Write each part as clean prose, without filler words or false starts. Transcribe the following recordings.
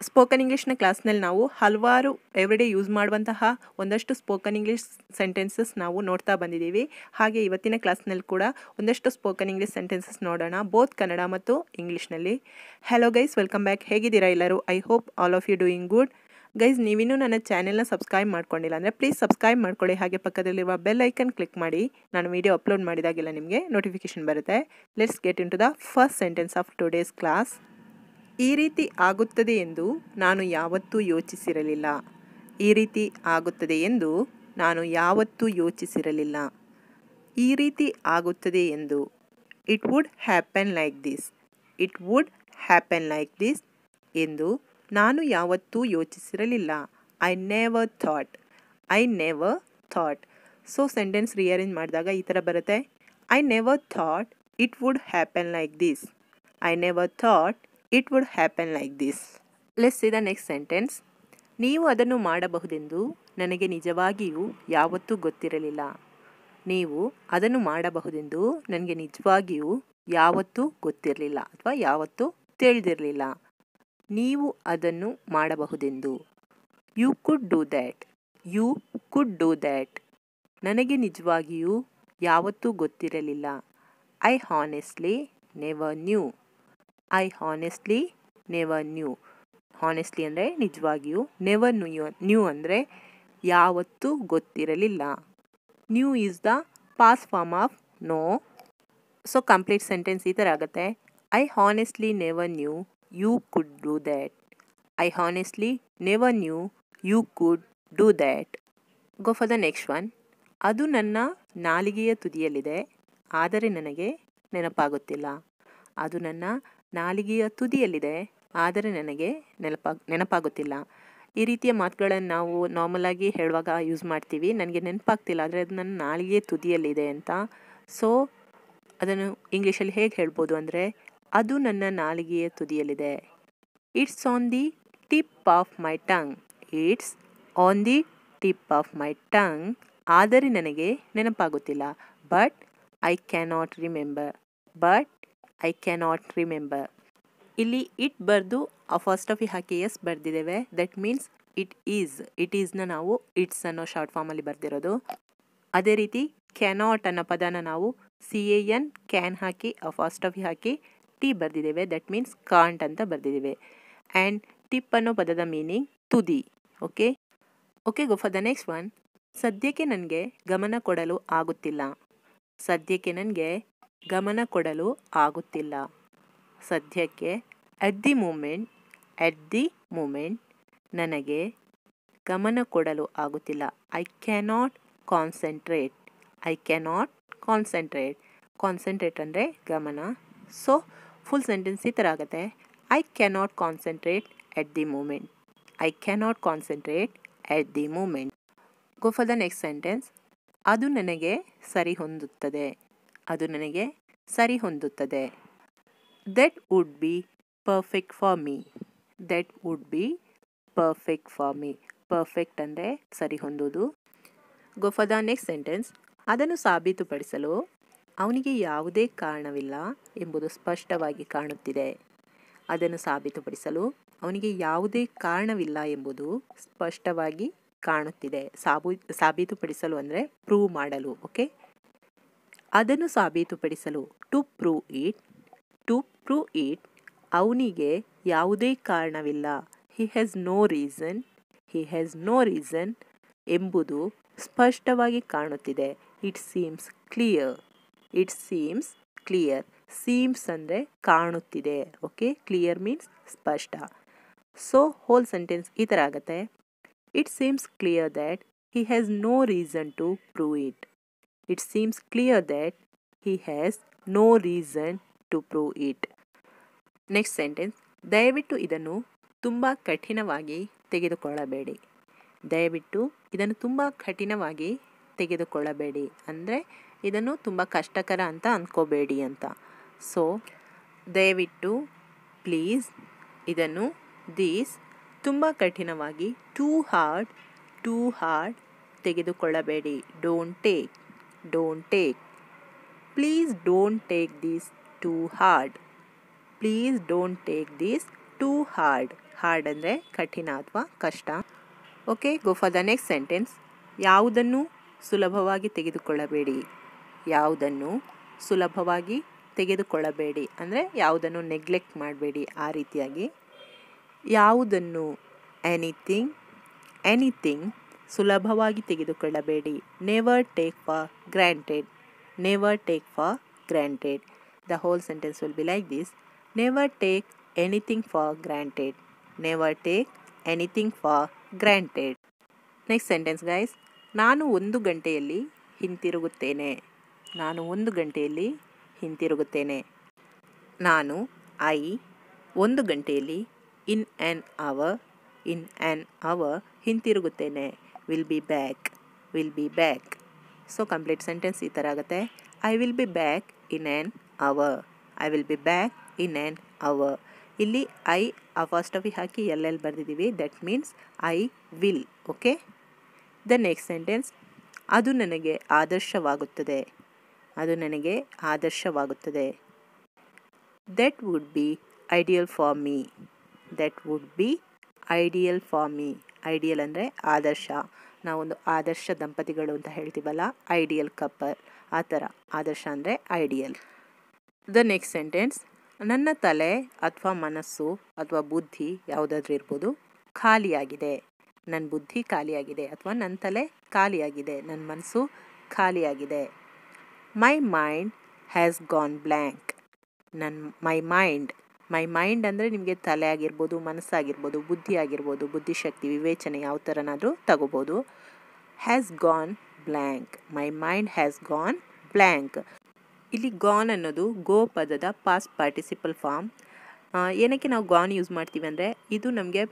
Spoken ಇಂಗ್ಲೀಷ್ನ ಕ್ಲಾಸ್ನಲ್ಲಿ ನಾವು ಹಲವಾರು ಎವ್ರಿಡೇ ಯೂಸ್ ಮಾಡುವಂತಹ ಒಂದಷ್ಟು ಸ್ಪೋಕನ್ ಇಂಗ್ಲೀಷ್ ಸೆಂಟೆನ್ಸಸ್ ನಾವು ನೋಡ್ತಾ ಬಂದಿದ್ದೀವಿ. ಹಾಗೆ ಇವತ್ತಿನ ಕ್ಲಾಸ್ನಲ್ಲಿ ಕೂಡ ಒಂದಷ್ಟು ಸ್ಪೋಕನ್ ಇಂಗ್ಲೀಷ್ ಸೆಂಟೆನ್ಸಸ್ ನೋಡೋಣ, ಬೋತ್ ಕನ್ನಡ ಮತ್ತು ಇಂಗ್ಲೀಷ್ನಲ್ಲಿ. Hello guys, welcome back. ಹೇಗಿದ್ದೀರಾ ಎಲ್ಲರೂ? I hope all of you doing good. Guys, ನೀವಿನ್ನೂ ನನ್ನ ಚಾನೆಲ್ನ ಸಬ್ಸ್ಕ್ರೈಬ್ ಮಾಡ್ಕೊಂಡಿಲ್ಲ ಅಂದರೆ ಪ್ಲೀಸ್ ಸಬ್ಸ್ಕ್ರೈಬ್ ಮಾಡ್ಕೊಳ್ಳಿ. ಹಾಗೆ ಪಕ್ಕದಲ್ಲಿರುವ ಬೆಲ್ ಐಕನ್ ಕ್ಲಿಕ್ ಮಾಡಿ. ನಾನು ವಿಡಿಯೋ ಅಪ್ಲೋಡ್ ಮಾಡಿದಾಗೆಲ್ಲ ನಿಮಗೆ ನೋಟಿಫಿಕೇಶನ್ ಬರುತ್ತೆ. Let's get into the first sentence of today's class. ಈ ರೀತಿ ಆಗುತ್ತದೆ ಎಂದು ನಾನು ಯಾವತ್ತೂ ಯೋಚಿಸಿರಲಿಲ್ಲ. ಈ ರೀತಿ ಆಗುತ್ತದೆ ಎಂದು ನಾನು ಯಾವತ್ತೂ ಯೋಚಿಸಿರಲಿಲ್ಲ. ಈ ರೀತಿ ಆಗುತ್ತದೆ ಎಂದು it would happen like this. It would happen like this ಎಂದು ನಾನು ಯಾವತ್ತೂ ಯೋಚಿಸಿರಲಿಲ್ಲ. I never thought. I never thought. So sentence rearrange ಮಾಡಿದಾಗ ಈ ಥರ ಬರುತ್ತೆ. I never thought it would happen like this. I never thought it would happen like this. Let's see the next sentence. ನೀವು ಅದನ್ನು ಮಾಡಬಹುದೆಂದು ನನಗೆ ನಿಜವಾಗಿಯೂ ಯಾವತ್ತೂ ಗೊತ್ತಿರಲಿಲ್ಲ. ನೀವು ಅದನ್ನು ಮಾಡಬಹುದೆಂದು ನನಗೆ ನಿಜವಾಗಿಯೂ ಯಾವತ್ತೂ ಗೊತ್ತಿರಲಿಲ್ಲ ಅಥವಾ ಯಾವತ್ತೂ ತಿಳಿದಿರಲಿಲ್ಲ. ನೀವು ಅದನ್ನು ಮಾಡಬಹುದೆಂದು. You could do that. You could do that. ನನಗೆ ನಿಜವಾಗಿಯೂ ಯಾವತ್ತೂ ಗೊತ್ತಿರಲಿಲ್ಲ. I honestly never knew. I honestly never knew. Honestly ಅಂದರೆ ನಿಜವಾಗಿಯೂ, ನೆವರ್ ನ್ಯೂ ಅಂದರೆ ಯಾವತ್ತೂ ಗೊತ್ತಿರಲಿಲ್ಲ. Knew is the past form of know. So complete sentence ಈ ಥರ ಆಗುತ್ತೆ. I honestly never knew you could do that. I honestly never knew you could do that. Go for the next one. ಅದು ನನ್ನ ನಾಲಿಗೆಯ ತುದಿಯಲ್ಲಿದೆ, ಆದರೆ ನನಗೆ ನೆನಪಾಗುತ್ತಿಲ್ಲ. ಅದು ನನ್ನ ನಾಲಿಗೆಯ ತುದಿಯಲ್ಲಿದೆ, ಆದರೆ ನನಗೆ ನೆನಪಾಗುತ್ತಿಲ್ಲ. ಈ ರೀತಿಯ ಮಾತುಗಳನ್ನು ನಾವು ನಾರ್ಮಲಾಗಿ ಹೇಳುವಾಗ ಯೂಸ್ ಮಾಡ್ತೀವಿ. ನನಗೆ ನೆನಪಾಗ್ತಿಲ್ಲ, ಆದರೆ ಅದು ನನ್ನ ನಾಲಿಗೆಯ ತುದಿಯಲ್ಲಿದೆ ಅಂತ. ಸೊ ಅದನ್ನು ಇಂಗ್ಲೀಷಲ್ಲಿ ಹೇಗೆ ಹೇಳ್ಬೋದು ಅಂದರೆ, ಅದು ನನ್ನ ನಾಲಿಗೆಯ ತುದಿಯಲ್ಲಿದೆ. It's on the tip of my tongue. It's on the tip of my tongue. ಆದರೆ ನನಗೆ ನೆನಪಾಗುತ್ತಿಲ್ಲ. But I cannot remember. But I cannot remember. ಇಲ್ಲಿ ಇಟ್ ಬರೆದು ಫಸ್ಟ್ ಆಫ್ ಹಾಕಿ ಎಸ್ ಬರೆದಿದ್ದೇವೆ. That means it is. It ಈಸ್ನ ನಾವು it's ಅನ್ನೋ ಶಾರ್ಟ್ ಫಾರ್ಮಲ್ಲಿ ಬರೆದಿರೋದು. ಅದೇ ರೀತಿ ಕ್ಯಾನಾಟ್ ಅನ್ನೋ ಪದನ ನಾವು CAN can hockey first of hockey T ಬರೆದಿದ್ದೇವೆ. ದಟ್ ಮೀನ್ಸ್ ಕಾಂಟ್ ಅಂತ ಬರೆದಿದ್ದೇವೆ. ಆ್ಯಂಡ್ ಟಿಪ್ ಅನ್ನೋ ಪದದ ಮೀನಿಂಗ್ ತುದಿ. Okay okay go for the next one. ಸದ್ಯಕ್ಕೆ ನನಗೆ ಗಮನ ಕೊಡಲು ಆಗುತ್ತಿಲ್ಲ. ಸದ್ಯಕ್ಕೆ ನನಗೆ ಗಮನ ಕೊಡಲು ಆಗುತ್ತಿಲ್ಲ. ಸದ್ಯಕ್ಕೆ at the moment. At the moment ನನಗೆ ಗಮನ ಕೊಡಲು ಆಗುತ್ತಿಲ್ಲ. I cannot concentrate. I cannot concentrate. Concentrate ಅಂದರೆ ಗಮನ. ಸೊ ಫುಲ್ ಸೆಂಟೆನ್ಸ್ ಈ ಥರ ಆಗುತ್ತೆ. I cannot concentrate at the moment. I cannot concentrate at the moment. Go for the next sentence. ಅದು ನನಗೆ ಸರಿ ಹೊಂದುತ್ತದೆ. ಅದು ನನಗೆ ಸರಿ ಹೊಂದುತ್ತದೆ. That would be perfect for me. That would be perfect for me. Perfect ಅಂದರೆ ಸರಿ ಹೊಂದೋದು. ಗೋ ಫಾರ್ ದ ನೆಕ್ಸ್ಟ್ ಸೆಂಟೆನ್ಸ್. ಅದನ್ನು ಸಾಬೀತುಪಡಿಸಲು ಅವನಿಗೆ ಯಾವುದೇ ಕಾರಣವಿಲ್ಲ ಎಂಬುದು ಸ್ಪಷ್ಟವಾಗಿ ಕಾಣುತ್ತಿದೆ. ಅದನ್ನು ಸಾಬೀತುಪಡಿಸಲು ಅವನಿಗೆ ಯಾವುದೇ ಕಾರಣವಿಲ್ಲ ಎಂಬುದು ಸ್ಪಷ್ಟವಾಗಿ ಕಾಣುತ್ತಿದೆ. ಸಾಬೀತುಪಡಿಸಲು ಅಂದರೆ ಪ್ರೂವ್ ಮಾಡಲು. ಓಕೆ, ಅದನ್ನು ಸಾಬೀತುಪಡಿಸಲು to prove it. To prove it ಅವನಿಗೆ ಯಾವುದೇ ಕಾರಣವಿಲ್ಲ. He has no reason. He has no reason ಎಂಬುದು ಸ್ಪಷ್ಟವಾಗಿ ಕಾಣುತ್ತಿದೆ. It seems clear. It seems clear. Seems ಅಂದರೆ ಕಾಣುತ್ತಿದೆ. ಓಕೆ, ಕ್ಲಿಯರ್ ಮೀನ್ಸ್ ಸ್ಪಷ್ಟ. ಸೊ ಹೋಲ್ ಸೆಂಟೆನ್ಸ್ ಈ ಥರ ಆಗುತ್ತೆ. It seems clear that he has no reason to prove it. It seems clear that he has no reason to prove it. Next sentence. ದಯವಿಟ್ಟು ಇದನ್ನು ತುಂಬ ಕಠಿಣವಾಗಿ ತೆಗೆದುಕೊಳ್ಳಬೇಡಿ. ದಯವಿಟ್ಟು ಇದನ್ನು ತುಂಬ ಕಠಿಣವಾಗಿ ತೆಗೆದುಕೊಳ್ಳಬೇಡಿ ಅಂದರೆ ಇದನ್ನು ತುಂಬ ಕಷ್ಟಕರ ಅಂತ ಅಂದ್ಕೋಬೇಡಿ ಅಂತ. ಸೊ ದಯವಿಟ್ಟು, ಪ್ಲೀಸ್, ಇದನ್ನು, ದೀಸ್, ತುಂಬ ಕಠಿಣವಾಗಿ, ಟೂ ಹಾರ್ಡ್, ಟೂ ಹಾರ್ಡ್ ತೆಗೆದುಕೊಳ್ಳಬೇಡಿ. Don't take. Don't take. Please don't take this too hard. Please don't take this too hard. Hard ಅಂದರೆ ಕಠಿಣ ಅಥವಾ ಕಷ್ಟ. Okay, go for the next sentence. ಯಾವುದನ್ನು ಸುಲಭವಾಗಿ ತೆಗೆದುಕೊಳ್ಳಬೇಡಿ. ಯಾವುದನ್ನು ಸುಲಭವಾಗಿ ತೆಗೆದುಕೊಳ್ಳಬೇಡಿ ಅಂದರೆ ಯಾವುದನ್ನು ನೆಗ್ಲೆಕ್ಟ್ ಮಾಡಬೇಡಿ. ಆ ರೀತಿಯಾಗಿ ಯಾವುದನ್ನು ಎನಿಥಿಂಗ್ ಸುಲಭವಾಗಿ ತೆಗೆದುಕೊಳ್ಳಬೇಡಿ. Never take for granted. Never take for granted. The whole sentence will be like this. Never take anything for granted. Never take anything for granted. Next sentence guys. ನಾನು 1 ಗಂಟೆಯಲ್ಲಿ ಹಿಂತಿರುಗುತ್ತೇನೆ. ನಾನು 1 ಗಂಟೆಯಲ್ಲಿ ಹಿಂತಿರುಗುತ್ತೇನೆ. ನಾನು 1 ಗಂಟೆಯಲ್ಲಿ ಇನ್ ಆನ್ ಅವರ್ ಹಿಂತಿರುಗುತ್ತೇನೆ. Will be back. So complete sentence ಈ ಥರ ಆಗುತ್ತೆ. I will be back in an hour. ಇಲ್ಲಿ ಐ ಅಪಾಸ್ಟ್ರಫಿ ಹಾಕಿ ಎಲ್ಲೆಲ್ಲಿ ಬರೆದಿದ್ದೀವಿ. That means I will. Okay, the next sentence. ಅದು ನನಗೆ ಆದರ್ಶವಾಗುತ್ತದೆ. That would be ideal for me. Ideal ಅಂದರೆ ಆದರ್ಶ. ನಾವೊಂದು ಆದರ್ಶ ದಂಪತಿಗಳು ಅಂತ ಹೇಳ್ತೀವಲ್ಲ, ಐಡಿಯಲ್ ಕಪಲ್, ಆ ಥರ. ಆದರ್ಶ ಅಂದರೆ ಐಡಿಯಲ್. The next sentence. ನನ್ನ ತಲೆ ಅಥವಾ ಮನಸ್ಸು ಅಥವಾ ಬುದ್ಧಿ ಯಾವುದಾದ್ರೂ ಇರ್ಬೋದು, ಖಾಲಿಯಾಗಿದೆ. ನನ್ನ ಬುದ್ಧಿ ಖಾಲಿಯಾಗಿದೆ ಅಥವಾ ನನ್ನ ತಲೆ ಖಾಲಿಯಾಗಿದೆ, ನನ್ನ ಮನಸ್ಸು ಖಾಲಿಯಾಗಿದೆ. My mind has gone blank. My mind ಅಂದರೆ ನಿಮಗೆ ತಲೆ ಆಗಿರ್ಬೋದು, ಮನಸ್ಸಾಗಿರ್ಬೋದು, ಬುದ್ಧಿ ಆಗಿರ್ಬೋದು, ಬುದ್ಧಿಶಕ್ತಿ, ವಿವೇಚನೆ ಯಾವ ಥರನಾದರೂ ತಗೋಬೋದು. Has gone blank. My mind has gone blank. ಇಲ್ಲಿ ಗಾನ್ ಅನ್ನೋದು ಗೋ ಪದದ ಪಾಸ್ಟ್ ಪಾರ್ಟಿಸಿಪಲ್ ಫಾರ್ಮ್. ಏನಕ್ಕೆ ನಾವು ಗಾನ್ ಯೂಸ್ ಮಾಡ್ತೀವಿ ಅಂದರೆ ಇದು ನಮಗೆ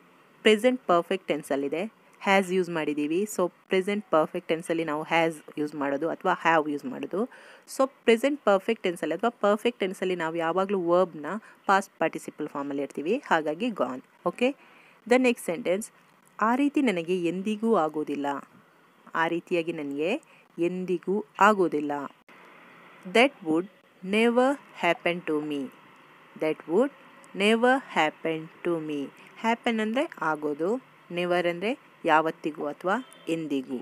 ಪ್ರೆಸೆಂಟ್ ಪರ್ಫೆಕ್ಟ್ ಟೆನ್ಸಲ್ಲಿದೆ. ಹ್ಯಾಸ್ ಯೂಸ್ ಮಾಡಿದ್ದೀವಿ. ಸೊ ಪ್ರೆಸೆಂಟ್ ಪರ್ಫೆಕ್ಟ್ ಟೆನ್ಸಲ್ಲಿ ನಾವು ಹ್ಯಾಸ್ ಯೂಸ್ ಮಾಡೋದು ಅಥವಾ ಹ್ಯಾವ್ ಯೂಸ್ ಮಾಡೋದು. ಸೊ ಪ್ರೆಸೆಂಟ್ ಪರ್ಫೆಕ್ಟ್ ಟೆನ್ಸಲ್ಲಿ ಅಥವಾ ಪರ್ಫೆಕ್ಟ್ ಟೆನ್ಸಲ್ಲಿ ನಾವು ಯಾವಾಗಲೂ ವರ್ಬ್ನ ಪಾಸ್ಟ್ ಪಾರ್ಟಿಸಿಪಲ್ ಫಾರ್ಮಲ್ಲಿ ಇರ್ತೀವಿ. ಹಾಗಾಗಿ gone. Okay, the next sentence. ಆ ರೀತಿ ನನಗೆ ಎಂದಿಗೂ ಆಗೋದಿಲ್ಲ. ಆ ರೀತಿಯಾಗಿ ನನಗೆ ಎಂದಿಗೂ ಆಗೋದಿಲ್ಲ. That would never happen to me. Happen ಅಂದರೆ ಆಗೋದು, ನೆವರ್ ಅಂದರೆ ಯಾವತ್ತಿಗೂ ಅಥವಾ ಎಂದಿಗೂ.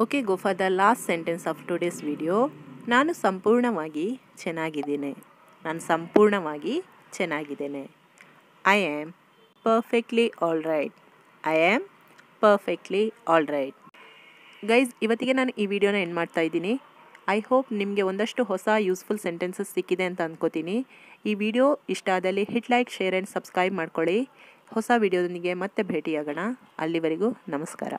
Okay, go for the last sentence of today's video. ನಾನು ಸಂಪೂರ್ಣವಾಗಿ ಚೆನ್ನಾಗಿದ್ದೇನೆ. I am perfectly all right. Guys, ಇವತ್ತಿಗೆ ನಾನು ಈ ವಿಡಿಯೋನ ಎಂಡ್ ಮಾಡ್ತಾ ಇದ್ದೀನಿ. ಐ ಹೋಪ್ ನಿಮಗೆ ಒಂದಷ್ಟು ಹೊಸ ಯೂಸ್ಫುಲ್ ಸೆಂಟೆನ್ಸಸ್ ಸಿಕ್ಕಿದೆ ಅಂತ ಅಂದ್ಕೋತೀನಿ. ಈ ವಿಡಿಯೋ ಇಷ್ಟ ಆದಲ್ಲಿ hit like, share and subscribe ಮಾಡ್ಕೊಳ್ಳಿ. ಹೊಸ ವಿಡಿಯೋದೊಂದಿಗೆ ಮತ್ತೆ ಭೇಟಿಯಾಗೋಣ. ಅಲ್ಲಿವರೆಗೂ ನಮಸ್ಕಾರ.